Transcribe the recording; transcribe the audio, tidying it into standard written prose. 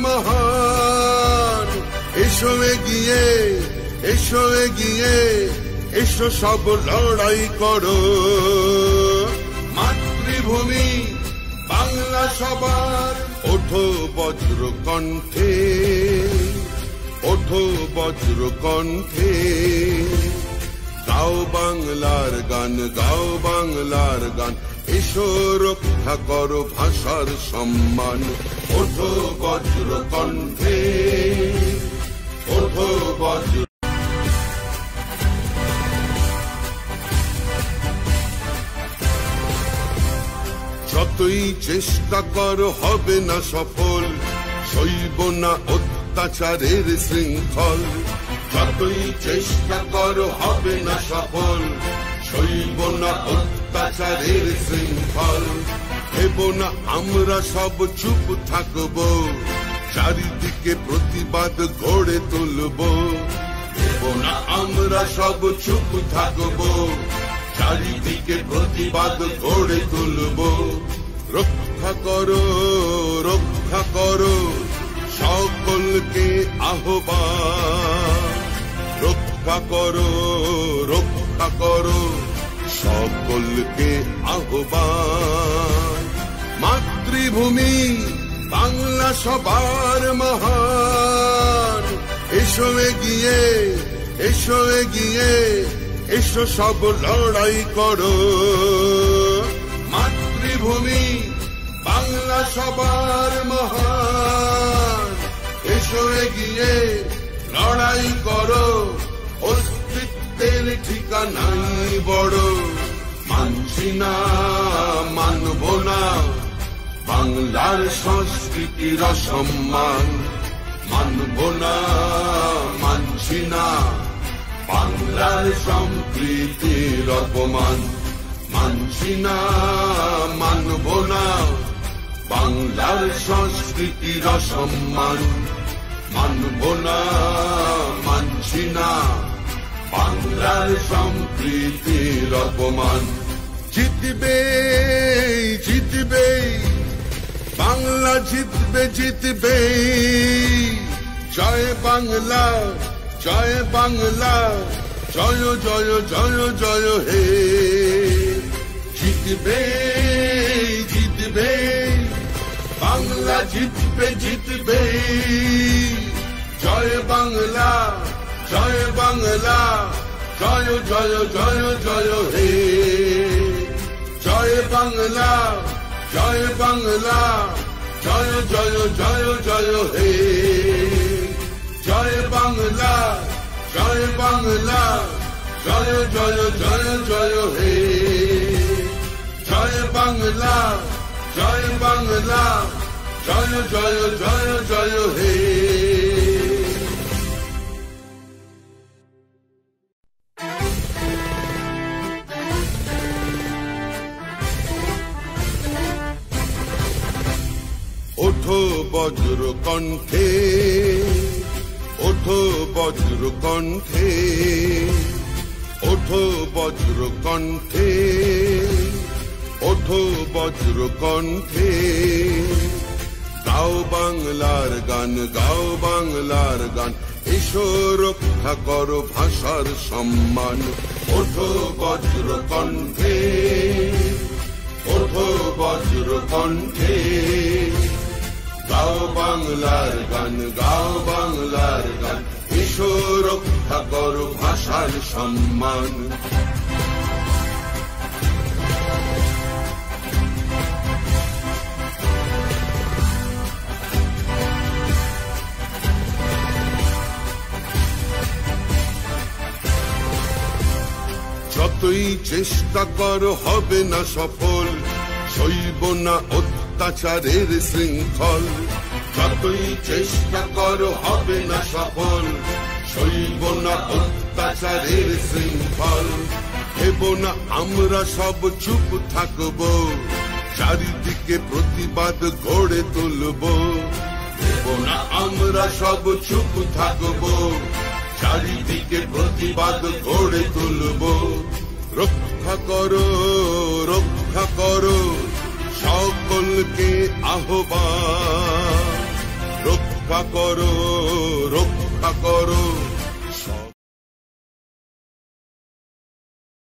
মহান, এসো এগিয়ে, এসো এগিয়ে, এসো সব লড়াই করো। মাতৃভূমি বাংলা সবার, ওঠো বজ্র কণ্ঠে, ওঠো বজ্র কণ্ঠে। গাও বাংলার গান, গাও বাংলার গান, এসো রক্ষা করো ভাষার সম্মান। ওঠো বজ্র কণ্ঠে, ওঠো বজ্র। যতই চেষ্টা করো হবে না সফল, সইব না অত্যাচারের শৃঙ্খল। যতই চেষ্টা করো হবে না সফল, সইব না অত্যাচারের শৃঙ্খল। হেব না আমরা সব চুপ থাকবো, চারিদিকে প্রতিবাদ গড়ে তুলবো। হেব না আমরা সব চুপ থাকবো, চারিদিকে প্রতিবাদ গড়ে তুলবো। রক্ষা করো, রক্ষা করো, সকলকে আহ্বান। রক্ষা করো, রক্ষা করো, সকলকে আহ্বান। মাতৃভূমি বাংলা সবার মহান, এসো এগিয়ে, এসো এগিয়ে, এসো সব লড়াই করো। মাতৃভূমি বাংলা সবার মহান, এসো এগিয়ে লড়াই করো। অস্তিত্বের ঠিকানাই বড়, মানছি না, মানব না বাংলার সংস্কৃতির অসম্মান। মানব না, মানছি না বাংলার সম্প্রীতির অপমান। মানছি না, মানব না বাংলার সংস্কৃতির অসম্মান। মানব না, মানছি না বাংলার সম্প্রীতির অপমান। জিতবে, জিতবে বাংলা, জিতবে, জিতবে। জয় বাংলা, জয় বাংলা, জয় জয় জয় জয় হে। জিতবে, জিতবে বাংলা, জিতবে, জিতবে। জয় বাংলা, জয় বাংলা, জয় জয় জয় জয় হে। জয় বাংলা, জয় বাংলা, জয় জয় জয় জয় হে। জয় বাংলা, জয় বাংলা, জয় জয় জয় জয় হে। জয় বাংলা, জয় বাংলা, জয় জয় জয় জয় হে। ওঠো বজ্র কণ্ঠে, ওঠো বজ্র কণ্ঠে, ওঠো বজ্র কণ্ঠে, ওঠো বজ্র কণ্ঠে। গাও বাংলার গান, গাও বাংলার গান, এসো রক্ষা করো ভাষার সম্মান। ওঠো বজ্র কণ্ঠে, ওঠো বজ্র কণ্ঠে। গাও বাংলার গান, গাও বাংলার গান, এসো রক্ষা করো ভাষার সম্মান। যতই চেষ্টা করো হবে না সফল, সইব না অত্যাচারের শৃঙ্খল। যতই চেষ্টা করো হবে না সফল, সইব না অত্যাচারের শৃঙ্খল। হেব না আমরা সব চুপ থাকবো, চারিদিকে প্রতিবাদ গড়ে তুলবো। হেব না আমরা সব চুপ থাকবো, চারিদিকে প্রতিবাদ গড়ে তুলবো। রক্ষা করো, রক্ষা করো, সকলকে আহ্বান। রক্ষা করো, রক্ষা করো।